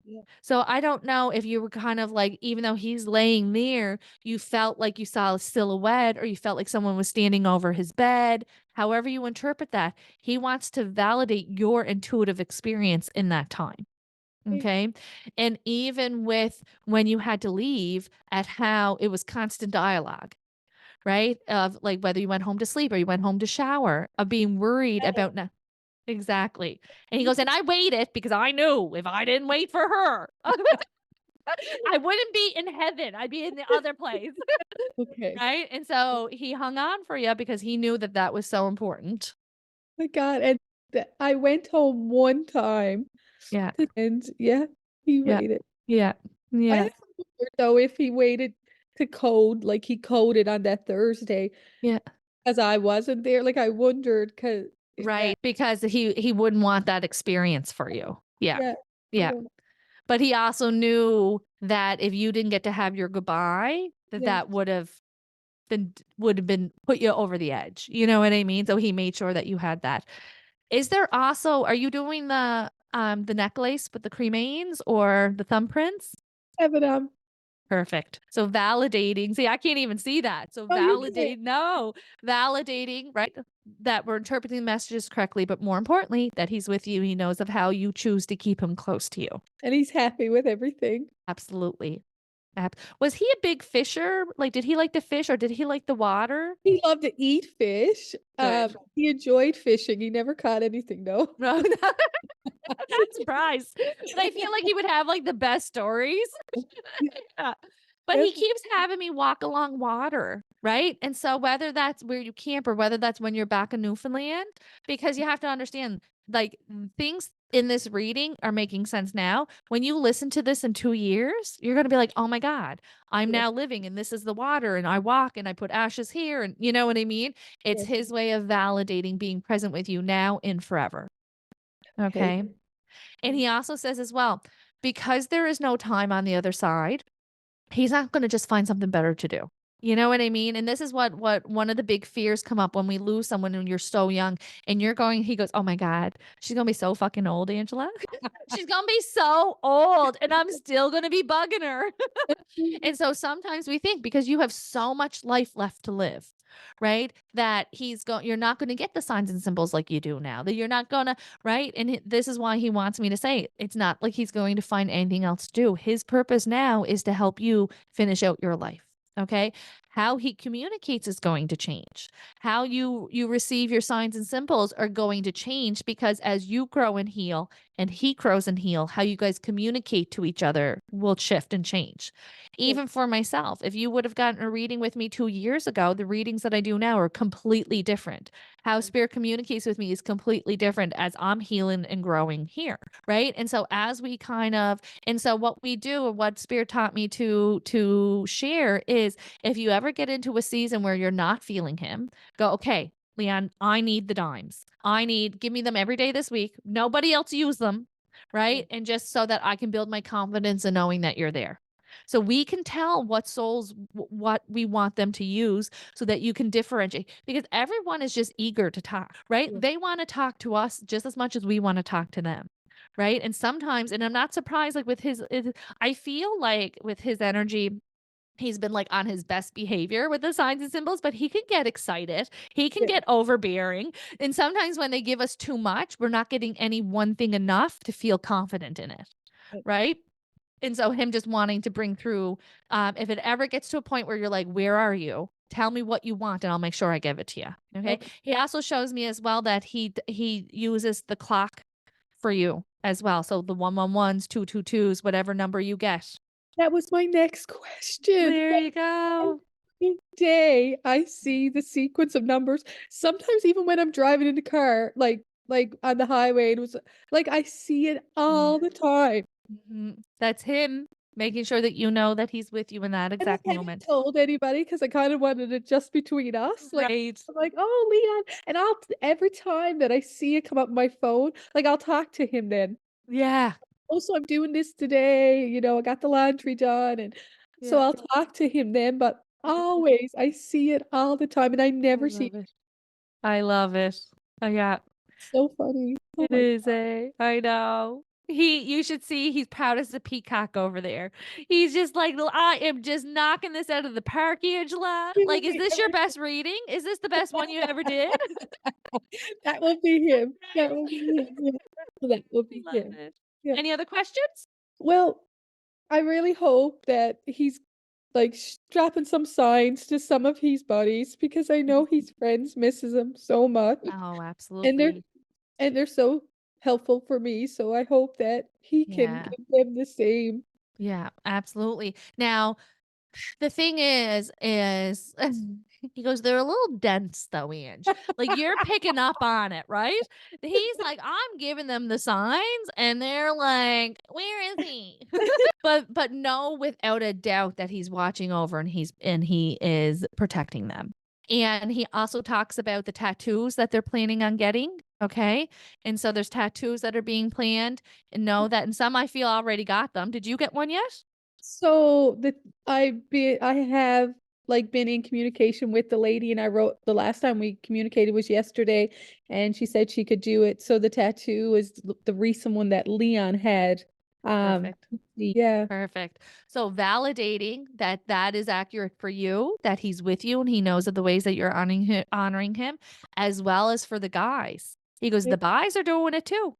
Yeah. So I don't know if you were kind of like, even though he's laying there, you felt like you saw a silhouette or you felt like someone was standing over his bed. However you interpret that, he wants to validate your intuitive experience in that time. Okay. Okay. And even with when you had to leave, at how it was constant dialogue, right? Of like whether you went home to sleep or you went home to shower, of being worried about not. Exactly. And he goes, and I waited because I knew if I didn't wait for her, I wouldn't be in heaven. I'd be in the other place. Okay. Right. And so he hung on for you because he knew that that was so important. My God. And I went home one time Yeah. and yeah, he Yeah. waited. Yeah. I Yeah. actually wondered though if he waited to code, like he coded on that Thursday Yeah. as I wasn't there. Like I wondered because if that, Right. Because he wouldn't want that experience for you. Yeah. yeah, I Yeah. don't know. But he also knew that if you didn't get to have your goodbye, that Yeah. that would have been put you over the edge. You know what I mean? So he made sure that you had that. Is there also are you doing the necklace with the cremains or the thumbprints? But Perfect. So validating see, I can't even see that. So oh, you can't. validating, right? That we're interpreting the messages correctly, but more importantly, that he's with you. He knows of how you choose to keep him close to you. And he's happy with everything. Absolutely. Was he a big fisher? Like, did he like to fish or did he like the water? He loved to eat fish. Good. He enjoyed fishing. He never caught anything though. No, I'm not surprised. But I feel like he would have like the best stories. Yeah. But he Yes, keeps having me walk along water, right? And so whether that's where you camp or whether that's when you're back in Newfoundland, because you have to understand, like things in this reading are making sense now. When you listen to this in 2 years, you're going to be like, oh my God, I'm yes, now living and this is the water and I walk and I put ashes here. And you know what I mean? It's yes. his way of validating being present with you now and forever. Okay. Okay. And he also says as well, because there is no time on the other side, he's not going to just find something better to do. You know what I mean? And this is what one of the big fears come up when we lose someone when you're so young and you're going he goes, "Oh my god, she's gonna be so fucking old, Angela. She's gonna be so old and I'm still gonna be bugging her." And so sometimes we think because you have so much life left to live, right? That you're not going to get the signs and symbols like you do now. That you're not going to, right? And this is why he wants me to say it's not like he's going to find anything else to do. His purpose now is to help you finish out your life. Okay? How he communicates is going to change. How you receive your signs and symbols are going to change because as you grow and heal and he grows and heal, how you guys communicate to each other will shift and change. Yeah. Even for myself, if you would have gotten a reading with me 2 years ago, the readings that I do now are completely different. How spirit communicates with me is completely different as I'm healing and growing here, right? And so as we kind of, and so what we do, and what spirit taught me to share is, if you ever get into a season where you're not feeling him, go, okay, Leon, I need the dimes. Give me them every day this week. Nobody else use them, Yeah. right? And just so that I can build my confidence in knowing that you're there. So we can tell what souls what we want them to use so that you can differentiate because everyone is just eager to talk, right? Yeah. They want to talk to us just as much as we want to talk to them. Right? And sometimes and I'm not surprised like with I feel like with his energy he's been like on his best behavior with the signs and symbols, but he can get excited. He can Yeah. get overbearing. And sometimes when they give us too much, we're not getting any one thing enough to feel confident in it. Right? And so him just wanting to bring through, if it ever gets to a point where you're like, "Where are you? Tell me what you want, and I'll make sure I give it to you." Okay. Okay. He also shows me as well that he uses the clock for you as well. So the 111s, 222s, whatever number you get. That was my next question. There you go. Every day I see the sequence of numbers, sometimes even when I'm driving in the car, like on the highway, it was like I see it Yeah. all the time. That's him making sure that you know that he's with you in that And I exact haven't moment. told anybody because I kind of wanted it just between us. Like Right. I'm like, "Oh, Leon," and every time that I see it come up on my phone, like I'll talk to him then. Yeah. "Also, I'm doing this today, I got the laundry done," and so Yeah. I'll talk to him then, but always I see it all the time and I I never see love it. I love it. Yeah. so funny. Oh It my is I know. You should see he's proud as a peacock over there. He's just like, I am just knocking this out of the park, Angela. he will Like, is be this your every best reading? Is this the best one you ever did?" that will be him. That Right. will be him, yeah. That will I be love him. it. Yeah. Any other questions? Well, I really hope that he's, like, dropping some signs to some of his buddies because I know his friends misses him so much, Oh, and they're absolutely. so helpful for me, so I hope that he can Yeah. give them the same. Yeah, absolutely. Now, the thing is he goes, "They're a little dense though, Ange." Like, you're picking up on it, right? He's like, "I'm giving them the signs," and they're like, "Where is he?" But know without a doubt that he's watching over and he is protecting them. And he also talks about the tattoos that they're planning on getting, okay? And so there's tattoos that are being planned, and know that and some I feel already got them. Did you get one yet? So, I have, like, been in communication with the lady, and I wrote the last time we communicated was yesterday, and she said she could do it, so the tattoo is the recent one that Leon had. Perfect. Yeah. Perfect. So validating that that is accurate for you, that he's with you and he knows of the ways that you're honoring him, as well as for the guys. He goes, Yeah. the guys are doing it too.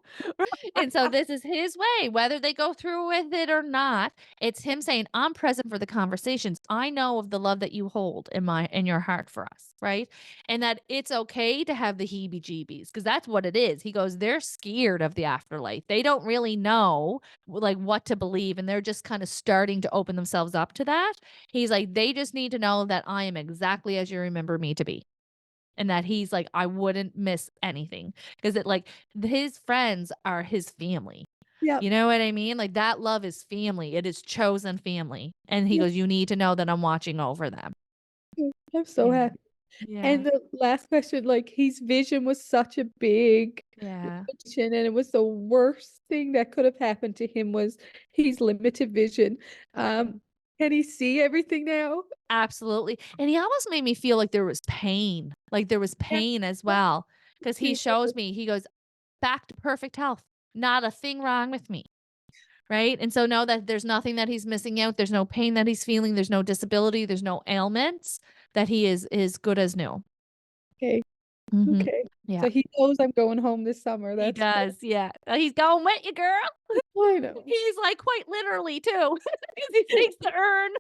And so this is his way, whether they go through with it or not. It's him saying, "I'm present for the conversations. I know of the love that you hold in your heart for us," right? And that it's okay to have the heebie-jeebies because that's what it is. He goes, "They're scared of the afterlife. They don't really know like what to believe and they're just kind of starting to open themselves up to that." He's like, "They just need to know that I am exactly as you remember me to be." And that he's like, I wouldn't miss anything because it like his friends are his family. Yep. You know what I mean? Like that love is family. It is chosen family. And he Yeah. goes, you need to know that I'm watching over them. I'm so Yeah. happy. Yeah. And the last question, like, his vision was such a big Yeah. limitation, and it was the worst thing that could have happened to him was his limited vision. Um, Can he see everything now? Absolutely. And he almost made me feel like there was pain, Yeah, as yeah, well, because he he shows would. me, he goes, "Back to perfect health. Not a thing wrong with me." Right? And so know that there's nothing that he's missing out. There's no pain that he's feeling. There's no disability. There's no ailments, that he is good as new. Okay, Mhm. okay. Yeah. So he knows I'm going home this summer, He that's good. does, yeah. He's going with you, girl. I know. He's, like, quite literally too, because he takes the urn.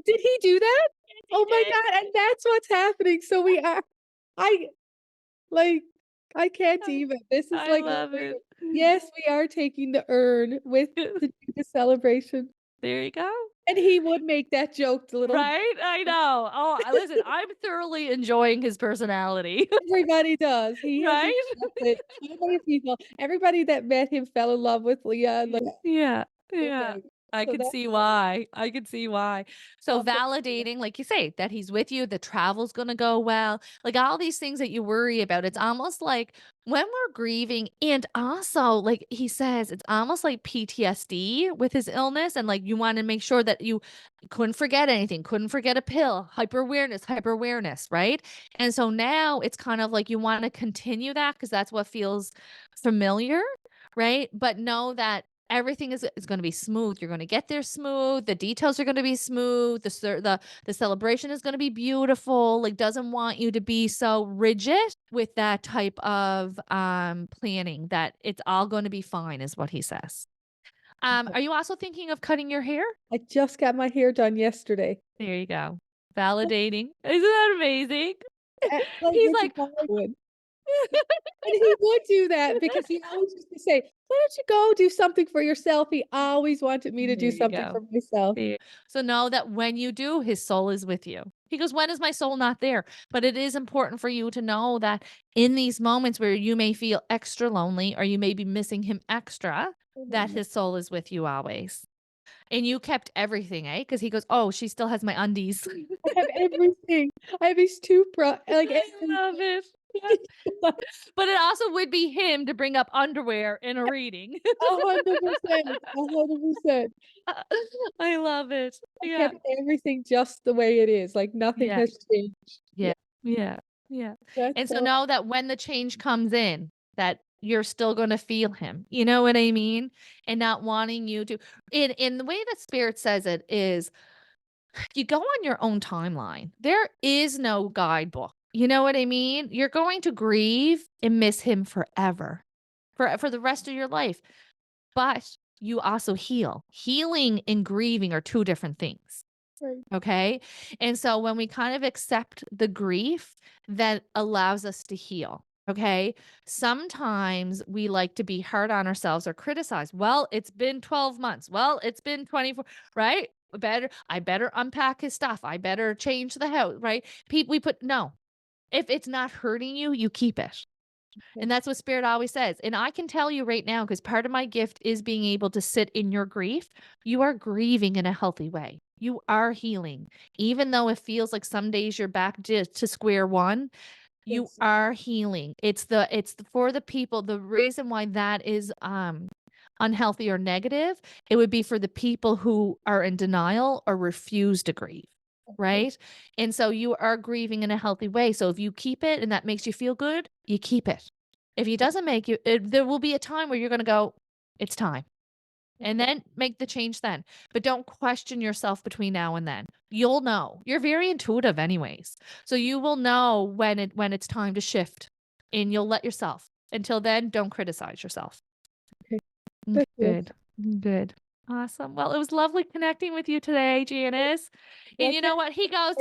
Did he do that? Yes, he Oh my did. god, and that's what's happening, so we are I like, I can't I even. This is I like love it. yes, we are taking the urn with to do the celebration, There you go. and he would make that joke, the little Right? I know. Oh, I listen, I'm thoroughly enjoying his personality. everybody does. He has Right? accepted so many people. Everybody that met him fell in love with Leah, like, Yeah, yeah. okay. I So could that's see why. I could see why. So awesome. validating, like you say, that he's with you, the travel's gonna go well, like all these things that you worry about. It's almost like when we're grieving, and also, like he says, it's almost like PTSD with his illness, and like you want to make sure that you couldn't forget anything, couldn't forget a pill, hyper awareness, right? And so now it's kind of like you want to continue that because that's what feels familiar, right? But know that everything is going to be smooth. You're going to get there smooth. The details are going to be smooth. The celebration is going to be beautiful. Like doesn't want you to be so rigid with that type of planning that it's all going to be fine is what he says. Are you also thinking of cutting your hair? I just got my hair done yesterday. There you go. Validating. Isn't that amazing? Like, He's it's a like, hard one. And he would do that because he always used to say, "Why don't you go do something for yourself?" He always wanted me to there do you something go. for myself. So know that when you do, his soul is with you. He goes, "When is my soul not there?" But it is important for you to know that in these moments where you may feel extra lonely or you may be missing him extra, that his soul is with you always. And you kept everything, eh? Because he goes, "Oh, she still has my undies." I have everything. I have his toothbrush, like, I everything. love it. Yeah. But it also would be him to bring up underwear in a reading. 100%, 100%. I love it. I Yeah. kept everything just the way it is, like, nothing Yeah. has changed. Yeah. Yeah, Yeah. Yeah. that's And so so know that when the change comes in, that you're still gonna feel him. You know what I mean? And not wanting you to in the way that spirit says it is you go on your own timeline. There is no guidebook. You know what I mean? You're going to grieve and miss him forever. For the rest of your life. But you also heal. Healing and grieving are two different things. right. Okay. And so when we kind of accept the grief, that allows us to heal. Okay. Sometimes we like to be hard on ourselves or criticize. Well, it's been 12 months. Well, it's been 24, right? I better unpack his stuff. I better change the house, right? We put no. If it's not hurting you, you keep it. And Okay, that's what spirit always says. And I can tell you right now, because part of my gift is being able to sit in your grief. You are grieving in a healthy way. You are healing. Even though it feels like some days you're back to square one, you yes, are healing. For the people, the reason why that is unhealthy or negative, it would be for the people who are in denial or refuse to grieve. okay, Right. And so you are grieving in a healthy way. So if you keep it and that makes you feel good, you keep it. If it doesn't make you, there will be a time where you're going to go, it's time. And okay, then make the change then. But don't question yourself between now and then. You'll know. You're very intuitive anyways. So you will know when it's time to shift and you'll let yourself. Until then, don't criticize yourself. okay. That's good. Good. Good. Awesome. Well, it was lovely connecting with you today, Janice. And That's you it. know what? He goes,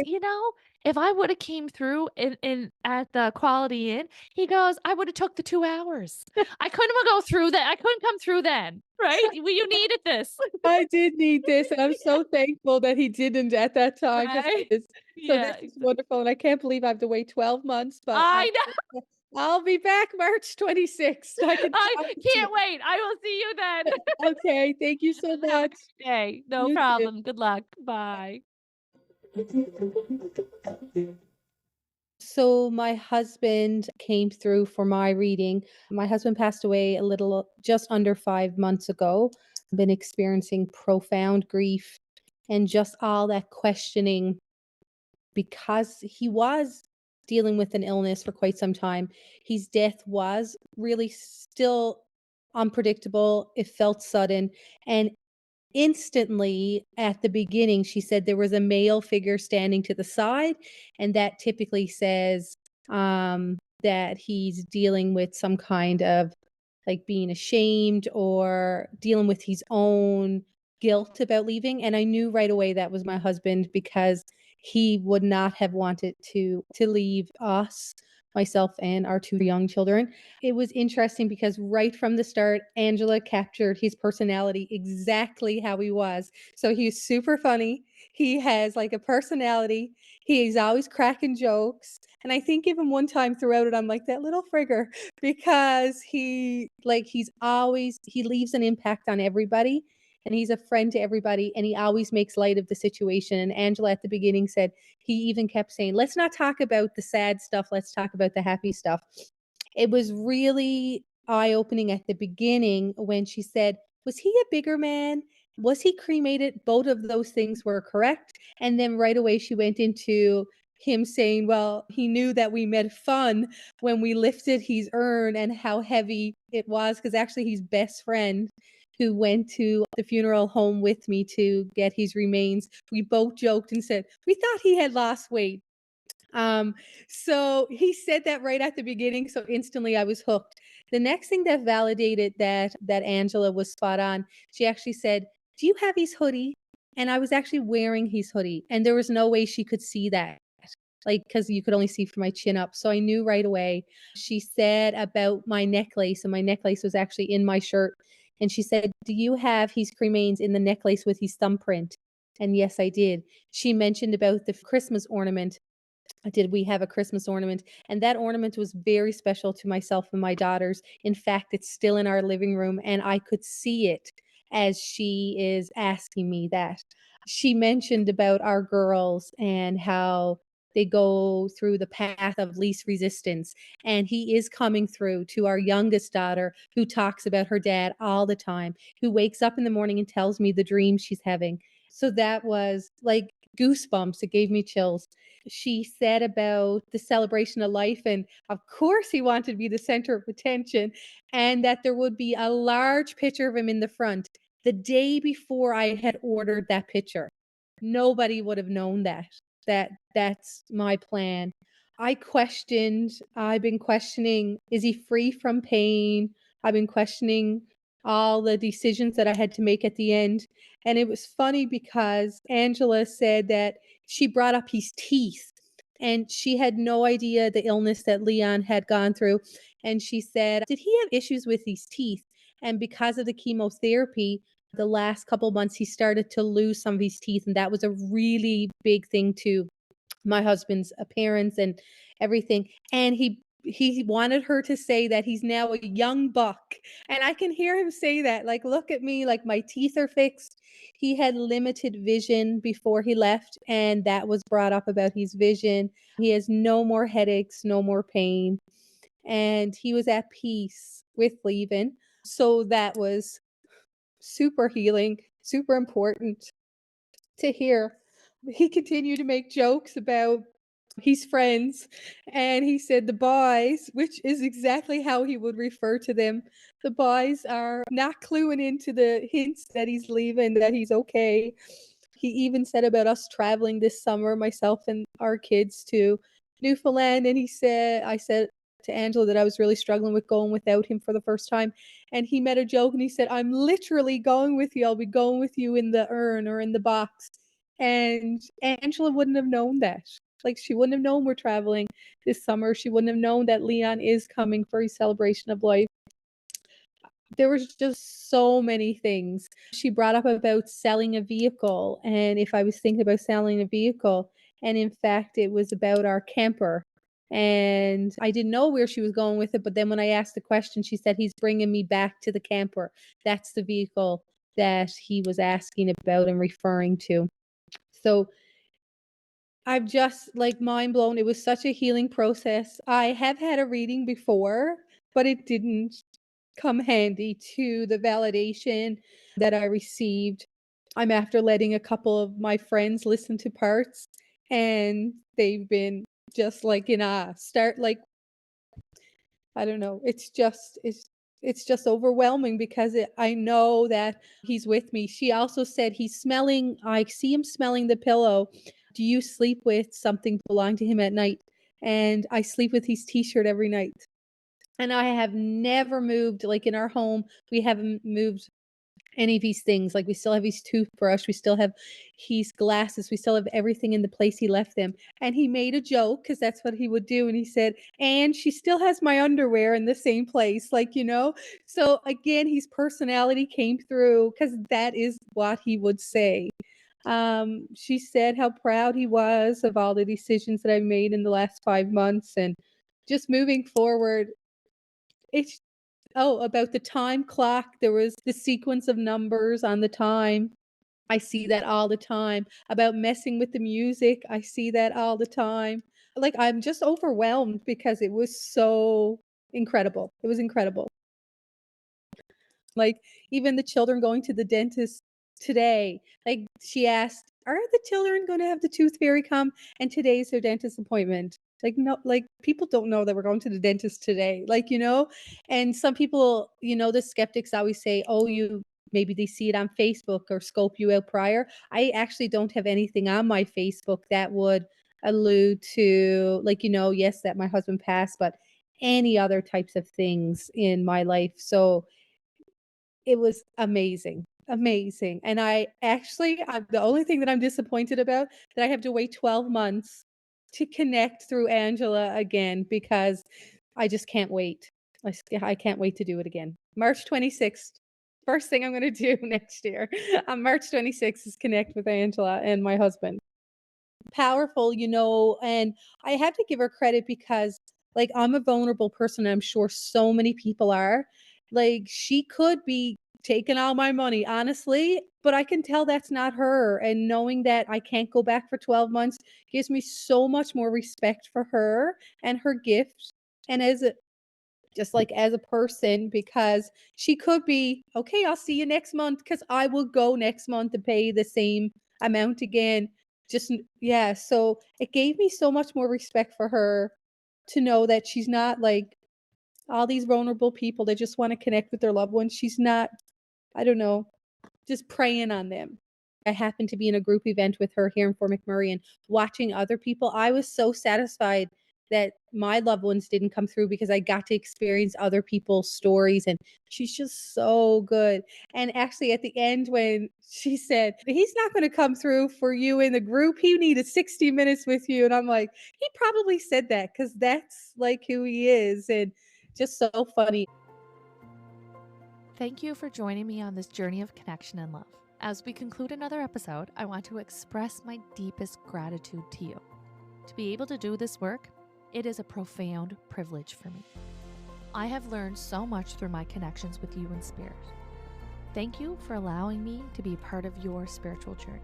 if I would have came through in at the Quality Inn, he goes, I would have took the 2 hours. I couldn't go through that. I couldn't come through then. Right? Well, you needed this. I did need this, and I'm so thankful that he didn't at that time because Right? so this Yeah. is wonderful, and I can't believe I have to wait 12 months, but I know. I'll be back March 26th. I can I promise you. can't wait. I will see you then. Okay, thank you so Have a much. great day. No You too. problem. Good luck. Bye. So my husband came through for my reading. My husband passed away a little just under 5 months ago. I've been experiencing profound grief and just all that questioning because he was dealing with an illness for quite some time. His death was really still unpredictable. It felt sudden. And instantly at the beginning, she said there was a male figure standing to the side, and that typically says that he's dealing with some kind of like being ashamed or dealing with his own guilt about leaving. And I knew right away that was my husband because he would not have wanted to leave us, myself and our two young children. It was interesting because right from the start, Angela captured his personality exactly how he was. So he's super funny. He has like a personality. He's always cracking jokes. And I think even one time throughout it, I'm like, that little frigger, because he leaves an impact on everybody and he's a friend to everybody and he always makes light of the situation. And Angela at the beginning said he even kept saying, let's not talk about the sad stuff, let's talk about the happy stuff. It was really eye-opening at the beginning when she said, was he a bigger man? Was he cremated? Both of those things were correct. And then right away she went into him saying, well, he knew that we made fun when we lifted his urn and how heavy it was, because actually his best friend who went to the funeral home with me to get his remains, we both joked and said, we thought he had lost weight. Um, so he said that right at the beginning, so instantly I was hooked. The next thing that validated that Angela was spot on, she actually said, "Do you have his hoodie?" And I was actually wearing his hoodie, and there was no way she could see that. Like, because you could only see from my chin up. So I knew right away. She said about my necklace, and my necklace was actually in my shirt. And she said, do you have his cremains in the necklace with his thumbprint? And yes, I did. She mentioned about the Christmas ornament. Did we have a Christmas ornament? And that ornament was very special to myself and my daughters. In fact, it's still in our living room, and I could see it as she is asking me that. She mentioned about our girls and how they go through the path of least resistance. And he is coming through to our youngest daughter, who talks about her dad all the time, who wakes up in the morning and tells me the dreams she's having. So that was like goosebumps. It gave me chills. She said about the celebration of life, and of course he wanted to be the center of attention, and that there would be a large picture of him in the front. The day before I had ordered that picture, nobody would have known that's my plan. I've been questioning, is he free from pain? I've been questioning all the decisions that I had to make at the end. And it was funny because Angela said that she brought up his teeth and she had no idea the illness that Leon had gone through. And she said, did he have issues with his teeth? And because of the chemotherapy, the last couple months, he started to lose some of his teeth. And that was a really big thing to my husband's appearance and everything. And he wanted her to say that he's now a young buck. And I can hear him say that, like, look at me, like my teeth are fixed. He had limited vision before he left, and that was brought up about his vision. He has no more headaches, no more pain, and he was at peace with leaving. So that was super healing, super important to hear. He continued to make jokes about his friends, and he said the boys, which is exactly how he would refer to them. The boys are not cluing into the hints that he's leaving, that he's okay. He even said about us traveling this summer, myself and our kids, to Newfoundland. And I said to Angela that I was really struggling with going without him for the first time. And he made a joke and he said, I'm literally going with you. I'll be going with you in the urn or in the box. And Angela wouldn't have known that. Like, she wouldn't have known we're traveling this summer. She wouldn't have known that Leon is coming for his celebration of life. There was just so many things. She brought up about selling a vehicle and if I was thinking about selling a vehicle, and in fact, it was about our camper. And I didn't know where she was going with it, but then when I asked the question, she said, "He's bringing me back to the camper." That's the vehicle that he was asking about and referring to. So I'm just, like, mind blown. It was such a healing process. I have had a reading before, but it didn't come handy to the validation that I received. I'm after letting a couple of my friends listen to parts, and they've been just like in a start like I don't know. It's just overwhelming because I know that he's with me. She also said he's smelling. I see him smelling the pillow. Do you sleep with something belonging to him at night? And I sleep with his t-shirt every night. And I have never moved like in our home. We haven't moved any of these things. Like we still have his toothbrush, we still have his glasses, we still have everything in the place he left them. And he made a joke because that's what he would do. And he said, and she still has my underwear in the same place, like, you know? So again, his personality came through because that is what he would say. She said how proud he was of all the decisions that I made in the last 5 months and just moving forward. It's Oh, about the time clock, there was the sequence of numbers on the time. I see that all the time. About messing with the music, I see that all the time. Like, I'm just overwhelmed because it was so incredible. It was incredible. Like, even the children going to the dentist today, like, she asked, "Are the children gonna have the tooth fairy come?" And today's their dentist appointment. Like, no, like, people don't know that we're going to the dentist today, like, you know? And some people, the skeptics always say, "Oh, you maybe they see it on Facebook or scope you out prior." I actually don't have anything on my Facebook that would allude to, like, yes, that my husband passed, but any other types of things in my life. So it was amazing, amazing, and I'm the only thing that I'm disappointed about, that I have to wait 12 months to connect through Angela again because I just can't wait. I can't wait to do it again. March 26th, first thing I'm gonna do next year on March 26th is connect with Angela and my husband. Powerful, and I have to give her credit because, like, I'm a vulnerable person, and I'm sure so many people are. Like, she could be taking all my money, honestly, but I can tell that's not her, and knowing that I can't go back for 12 months gives me so much more respect for her and her gift, and just like as a person because she could be, "Okay, I'll see you next month," because I will go next month to pay the same amount again. Yeah, so it gave me so much more respect for her to know that she's not like all these vulnerable people that just wanna connect with their loved ones. She's not, I don't know, just preying on them. I happened to be in a group event with her here in Fort McMurray and watching other people, I was so satisfied that my loved ones didn't come through because I got to experience other people's stories, and she's just so good. And actually at the end when she said, "He's not gonna come through for you in the group, he needed 60 minutes with you," and I'm like, "He probably said that because that's, like, who he is," and just so funny. Thank you for joining me on this journey of connection and love. As we conclude another episode, I want to express my deepest gratitude to you. To be able to do this work, it is a profound privilege for me. I have learned so much through my connections with you in spirit. Thank you for allowing me to be part of your spiritual journey.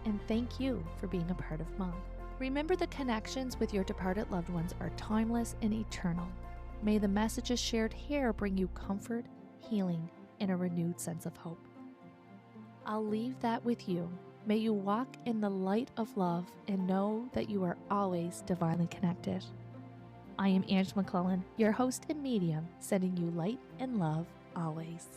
And thank you for being a part of mine. Remember, the connections with your departed loved ones are timeless and eternal. May the messages shared here bring you comfort, healing, and a renewed sense of hope. I'll leave that with you. May you walk in the light of love and know that you are always divinely connected. I am Angela MacLellan, your host and medium, sending you light and love always.